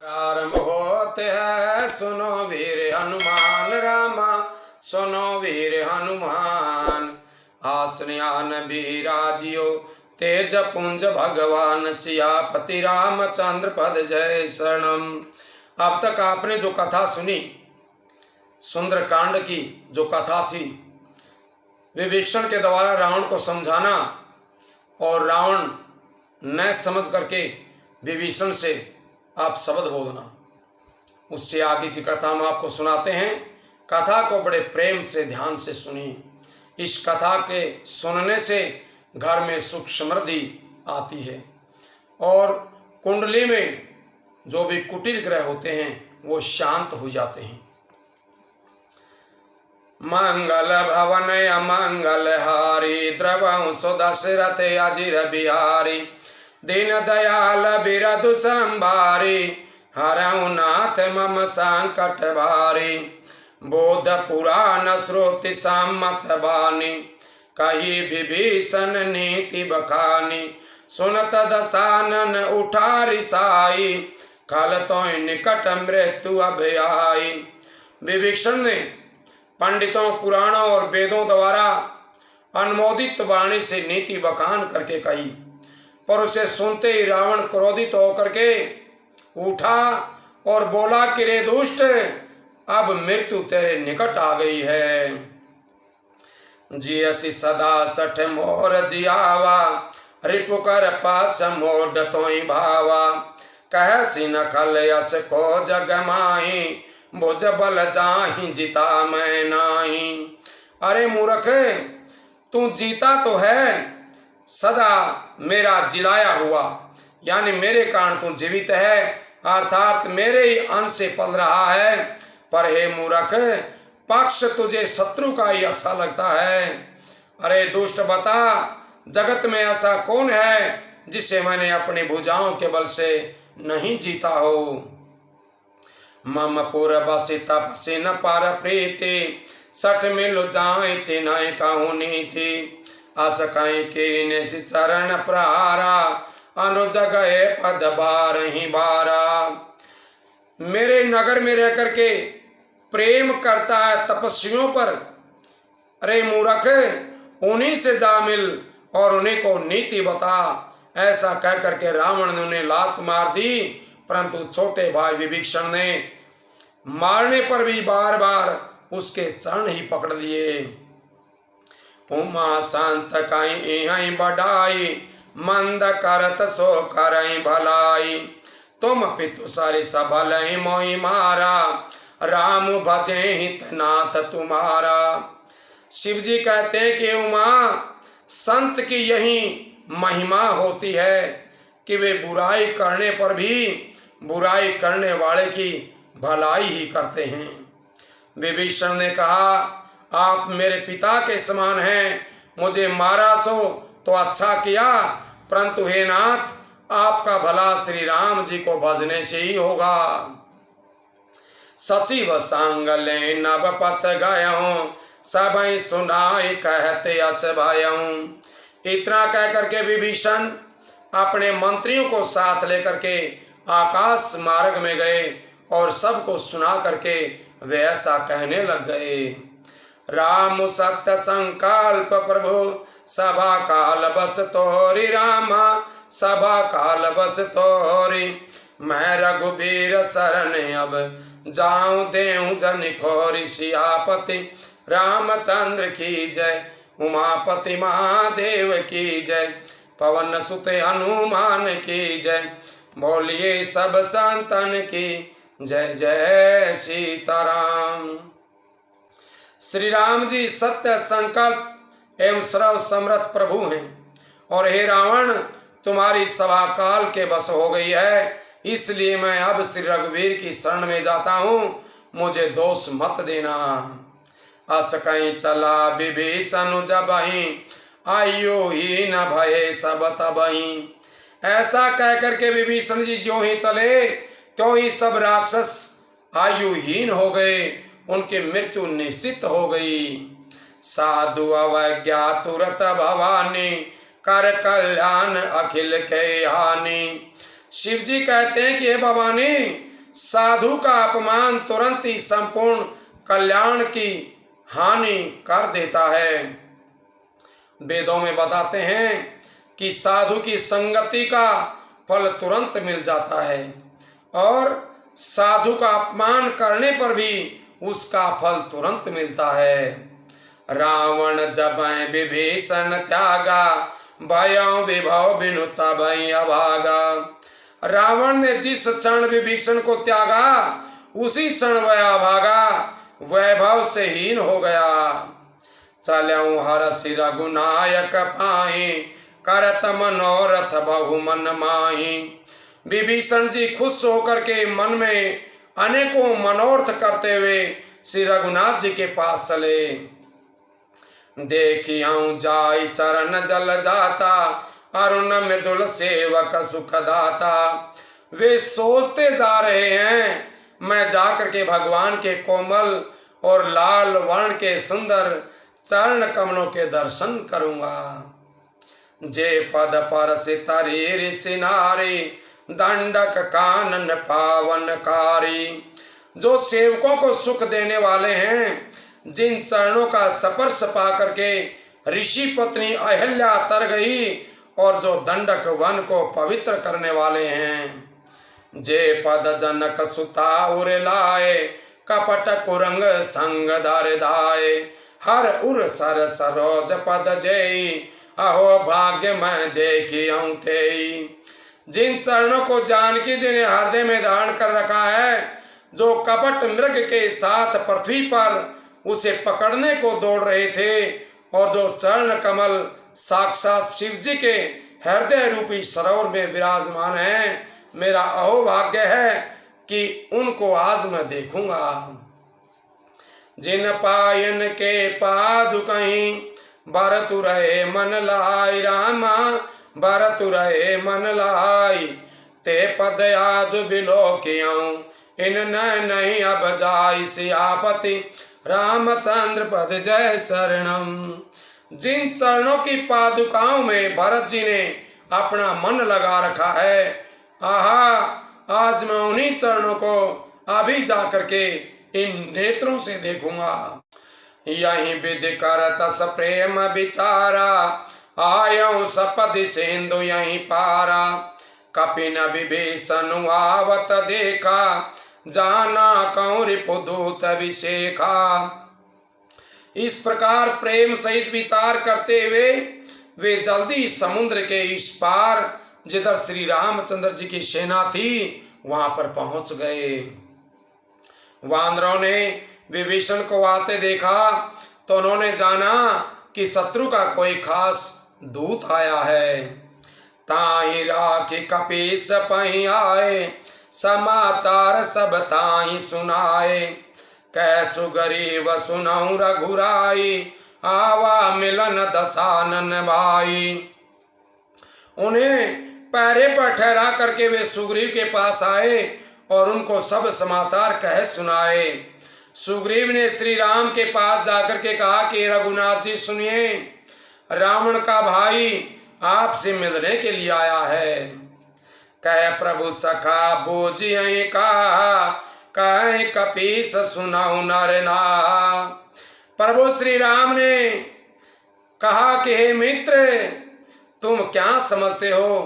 प्रारंभ होते हैं सुनो वीर हनुमान रामा, सुनो वीर हनुमान। आसनियान विराजियो तेज पुंज भगवान, सियापति रामचंद्र पद जय शरणम। अब तक आपने जो कथा सुनी, सुंदरकांड की जो कथा थी, विभीषण के द्वारा रावण को समझाना और रावण न समझ करके विभीषण से आप शब्द बोलना, उससे आगे की कथा हम आपको सुनाते हैं। कथा को बड़े प्रेम से ध्यान से सुनिए। इस कथा के सुनने से घर में सुख समृद्धि आती है और कुंडली में जो भी कुटिल ग्रह होते हैं वो शांत हो जाते हैं। मंगल भवन अमंगल हारी, द्रवंश दशरथ अजिर बिहारी, दीन दयाल बिरधु संभारी, हरऊ नाथ मम संकट भारी। बोध पुराण श्रुति सम्मत बानी, कही विभीषण नीति बखानी। सुनत दसानन उठारी साई, खल तो निकट मृत्यु अब आई। विभीषण ने पंडितों, पुराणों और वेदों द्वारा अनुमोदित वाणी से नीति बखान करके कही, पर उसे सुनते ही रावण क्रोधित होकर के उठा और बोला कि रे दुष्ट, अब मृत्यु तेरे निकट आ गई है। जियसी सदा सठ मोर जियावा, रिपु कर पाछ मोड तोई भावा। कहसी न खल यस को जग माही, भुज बल जाहि जिता मैं नाही। अरे मूर्ख, तू जीता तो है, सदा मेरा जिलाया हुआ, यानी मेरे कारण तू जीवित है, अर्थात मेरे ही अंश से पल रहा है। पर हे मूर्ख, पक्ष तुझे शत्रु का ही अच्छा लगता है। अरे दुष्ट, बता जगत में ऐसा कौन है जिसे मैंने अपनी भुजाओं के बल से नहीं जीता हो। मम पुर बसी तपसी न पर प्रीति, सठ मिल जाए तिनाय कहूँ नीति। अस कहीं के चरण प्रहारा, अनुज गए पद बार ही बारा। मेरे नगर में रह करके प्रेम करता है तपस्वियों पर। अरे मूर्ख, उन्हीं से जा मिल और उन्हीं को नीति बता। ऐसा कह करके रावण ने उन्हें लात मार दी, परंतु छोटे भाई विभीषण ने मारने पर भी बार बार उसके चरण ही पकड़ लिए। उमा संत कहीं बढ़ाई, मंद करत सो करई भलाई। तुम पितु सारी सबल मोहि मारा, राम भजे हित नाथ तुम्हारा। शिव जी कहते हैं कि उमा, संत की यही महिमा होती है कि वे बुराई करने पर भी बुराई करने वाले की भलाई ही करते हैं। विभीषण ने कहा, आप मेरे पिता के समान हैं, मुझे मारा सो तो अच्छा किया, परंतु हे नाथ, आपका भला श्री राम जी को भजने से ही होगा। सचिव संग ले नव पथ गयऊं, सब सुनाई कहते अस भयऊं। इतना कह करके विभीषण अपने मंत्रियों को साथ लेकर के आकाश मार्ग में गए और सबको सुना करके वे ऐसा कहने लग गए। राम सत्य संकल्प प्रभु, सभा काल बस तोरी रामा, सभा काल बस तोरी। मैं रघुबीर शरण अब जाऊं देऊं जन खोरी। सियापति रामचंद्र की जय, उमापति महादेव की जय, पवन सुत हनुमान की जय। बोलिए सब संतन की जय जय सीताराम। श्री राम जी सत्य संकल्प एवं सर्व समर्थ प्रभु हैं और हे रावण, तुम्हारी सभा काल के बस हो गई है, इसलिए मैं अब श्री रघुवीर की शरण में जाता हूँ, मुझे दोष मत देना। अस कहीं चला विभीषण जबहि, आयु ही न भये सब तबहि। ऐसा कह करके विभीषण जी ज्यों ही चले त्यों ही सब राक्षस आयुहीन हो गए, उनकी मृत्यु निश्चित हो गई। साधु अवज्ञा तुरत भवानी, कर कल्याण अखिल के हानि। शिव जी कहते हैं कि हे भवानी, साधु का अपमान तुरंत ही संपूर्ण कल्याण की हानि कर देता है। वेदों में बताते हैं कि साधु की संगति का फल तुरंत मिल जाता है और साधु का अपमान करने पर भी उसका फल तुरंत मिलता है। रावण जब विभीषण त्यागा, भयों विभव बिनु तब अभागा। रावण ने जिस क्षण विभीषण को त्यागा उसी क्षण वह अभागा, वैभव से हीन हो गया। चलऊं हरषि रघुनायक पाई, करत मनोरथ बहु मन माही। विभीषण जी खुश होकर के मन में अनेकों मनोरथ करते हुए श्री रघुनाथ जी के पास चले। देखियाऊं जाई चरण जल जाता, अरुण मृदुल सेवक सुखदाता। वे सोचते जा रहे हैं मैं जाकर के भगवान के कोमल और लाल वर्ण के सुंदर चरण कमलों के दर्शन करूंगा। जे पद पर सितरी ऋषि नारी, दंडक कानन पावनकारी। जो सेवकों को सुख देने वाले हैं, जिन चरणों का स्पर्श पा करके ऋषि पत्नी अहिल्या तर गई और जो दंडक वन को पवित्र करने वाले हैं। जे पद जनक सुता उर लाए, कपट कुरंग संग धर धाए। हर उर सर सरोज पद जई, अहो भाग्य मैं देखियऊं तेई। जिन चरणों को जानकी जी ने हृदय में धारण कर रखा है, जो कपट मृग के साथ पृथ्वी पर उसे पकड़ने को दौड़ रहे थे और जो चरण कमल साक्षात शिव जी के हृदय रूपी सरोवर में विराजमान है, मेरा अहोभाग्य है कि उनको आज मैं देखूंगा। जिन पायन के पादुकहीं, बरतु रहे मन लाई रामा, बरतु रहे मन लाई। ते पद आज बिलोकियाऊं, इन नहीं अब जाई सियापति, रामचंद्र पद जय शरणम। जिन चरणों की पादुकाओं में भरत जी ने अपना मन लगा रखा है, आहा आज मैं उन्हीं चरणों को अभी जाकर के इन नेत्रों से देखूंगा। यही विधि करत स प्रेम विचारा, आयऊ सपदि सिंधु यही पारा। कपिन विभीषण आवत देखा, जाना कौं रिपुदूत अभिषेखा। इस प्रकार प्रेम सहित विचार करते हुए वे जल्दी समुद्र के इस पार, जिधर श्री रामचंद्र जी की सेना थी, वहां पर पहुंच गए। वानरों ने विभीषण को आते देखा तो उन्होंने जाना कि शत्रु का कोई खास दूत आया है। ताहि राखी कपीस पही आए, समाचार सब ताहि सुनाए। कैसु गरीब सुनऊ रघुराई, आवा मिलन दसानन भाई। उन्हें पैरे पर ठहरा करके वे सुग्रीव के पास आए और उनको सब समाचार कह सुनाए। सुग्रीव ने श्री राम के पास जाकर के कहा कि रघुनाथ जी सुनिए, रावण का भाई आपसे मिलने के लिए आया है। कह प्रभु सखा बोझिए कहा, कह कपीस सुनाऊ नर ना। प्रभु श्री राम ने कहा कि हे मित्र, तुम क्या समझते हो,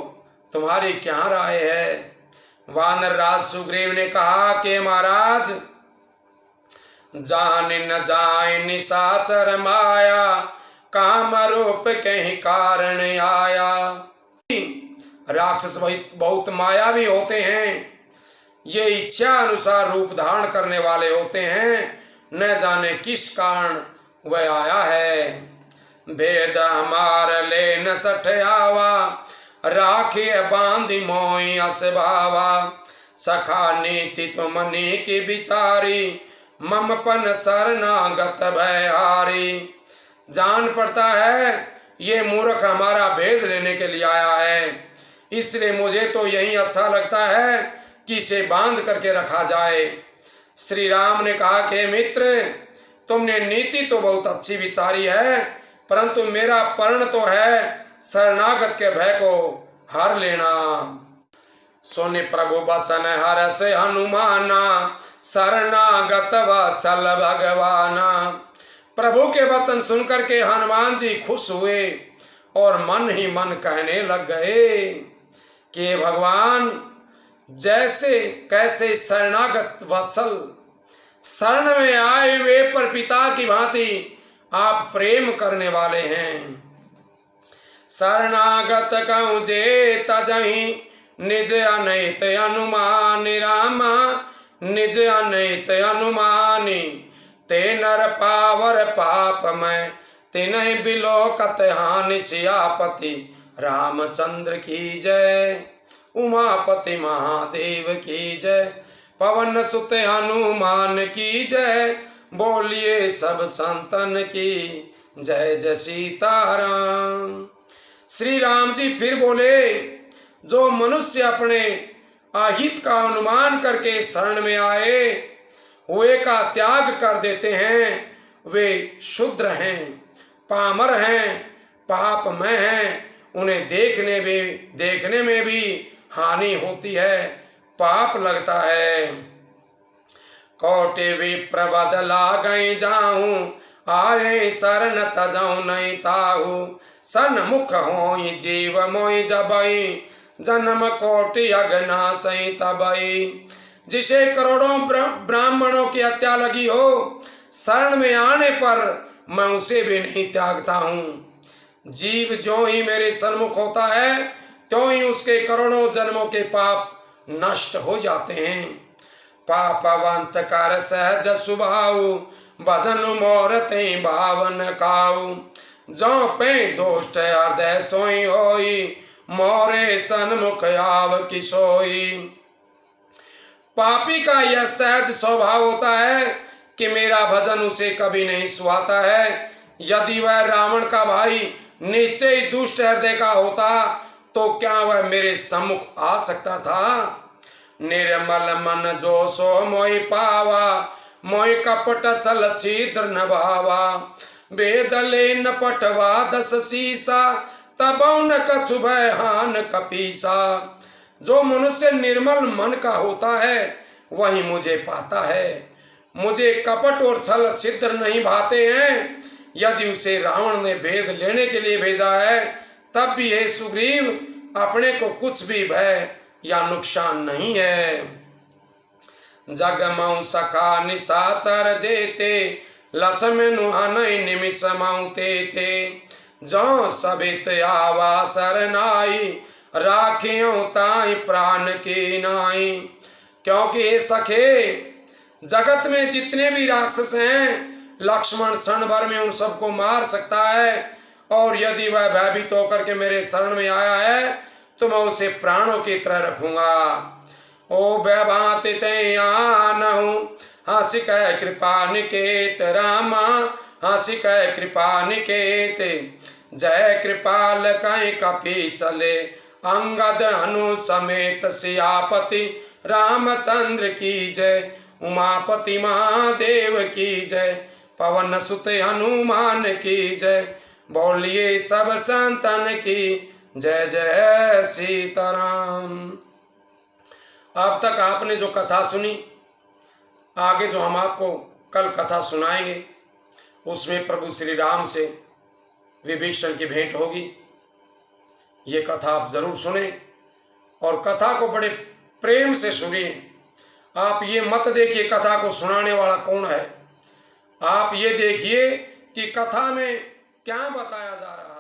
तुम्हारी क्या राय है। वानर राज सुग्रीव ने कहा कि महाराज, जान न जाए निशाचर माया, काम रूप कहीं कारण आया। राक्षस बहुत मायावी होते हैं, ये इच्छा अनुसार रूप धारण करने वाले होते हैं, न जाने किस कारण वह आया है। वेद हमार ले न सठ आवा, राखिए बांधी मोई असभावा। सखा नीति तुमनी की बिचारी, ममपन शरणागत भयहारी। जान पड़ता है ये मूर्ख हमारा भेद लेने के लिए आया है, इसलिए मुझे तो यही अच्छा लगता है कि इसे बांध करके रखा जाए। श्री राम ने कहा कि मित्र, तुमने नीति तो बहुत अच्छी विचारी है, परंतु मेरा पर्ण तो है शरणागत के भय को हर लेना। सुनि प्रभु बचन हरष हनुमाना, शरणागत वत्सल भगवाना। प्रभु के वचन सुनकर के हनुमान जी खुश हुए और मन ही मन कहने लग गए कि भगवान जैसे कैसे शरणागत वत्सल, शरण में आए वे पर पिता की भांति आप प्रेम करने वाले हैं। शरणागत कहूँ जे तजहि, निज अनैत अनुमानि रामा, निज अनैत अनुमानी। ते नर पावर पाप में तिन्हि बिलोकत हानि, सियापति रामचंद्र की जय, उमापति महादेव की जय, पवन सुत हनुमान की जय, बोलिए सब संतन की जय जय सीताराम। श्री राम जी फिर बोले, जो मनुष्य अपने अहित का अनुमान करके शरण में आए, हुए का त्याग कर देते हैं, वे शूद्र हैं, पामर हैं, पापमय हैं। उन्हें देखने में भी हानि होती है, पाप लगता है। कोटि विप्र बदला गई जाऊं, आए शरण तजऊ नहीं ताहू। सन्मुख होई जीव मोई जबई, जन्म कोटि अगना सही तबई। जिसे करोड़ों ब्राह्मणों की हत्या लगी हो, शरण में आने पर मैं उसे भी नहीं त्यागता हूँ। जीव जो ही मेरे सन्मुख होता है, त्यों ही उसके करोड़ों जन्मों के पाप नष्ट हो जाते हैं। पापवंत कर सहज सुभाऊ, भजन मोर ते भावन काऊ। जो पे दोष्ट हृदय सोई होई, मोरे सन्मुख आव की सोई। पापी का यह सहज स्वभाव होता है कि मेरा भजन उसे कभी नहीं सुहाता है। यदि वह रावण का भाई निश्चय ही दुष्ट हृदय का होता, तो क्या वह मेरे सम्मुख आ सकता था। निर्मल मन जो सो मोहि पावा, मोहि कपट छल छिद्र न भावा। बेदले न पटवा दस सीसा, तबौ न कछु भय हान कपीसा। जो मनुष्य निर्मल मन का होता है, वही मुझे पाता है। मुझे कपट और छल छिद्र नहीं भाते हैं। यदि उसे रावण ने भेद लेने के लिए भेजा है, तब भी हे सुग्रीव, अपने को कुछ भी भय या नुकसान नहीं है। जगमऊ सखा निशाचर जेते, लक्ष्मण हनई निमिष माउते थे। जो सबित आवा सरनाई, राखियों ताई प्राण की नाई। क्योंकि हे सखे, जगत में जितने भी राक्षस हैं, लक्ष्मण क्षण भर में उन सबको मार सकता है। और यदि वह भयभीत होकर के मेरे शरण में आया है, तो मैं उसे प्राणों की तरह रखूंगा। ओ बैभांति ते आनहु, हंसी कह कृपा निकेत रामा, हंसी कह कृपा निकेत। जय कृपाल कहीं कपि चले, अंगद हनु समेत सियापति रामचंद्र की जय, उमापति महादेव की जय, पवन सुत हनुमान की जय, बोलिए सब संतन की जय जय सीताराम। अब तक आपने जो कथा सुनी, आगे जो हम आपको कल कथा सुनाएंगे, उसमें प्रभु श्री राम से विभीषण की भेंट होगी। ये कथा आप जरूर सुने और कथा को बड़े प्रेम से सुनिए। आप ये मत देखिए कथा को सुनाने वाला कौन है, आप ये देखिए कि कथा में क्या बताया जा रहा है।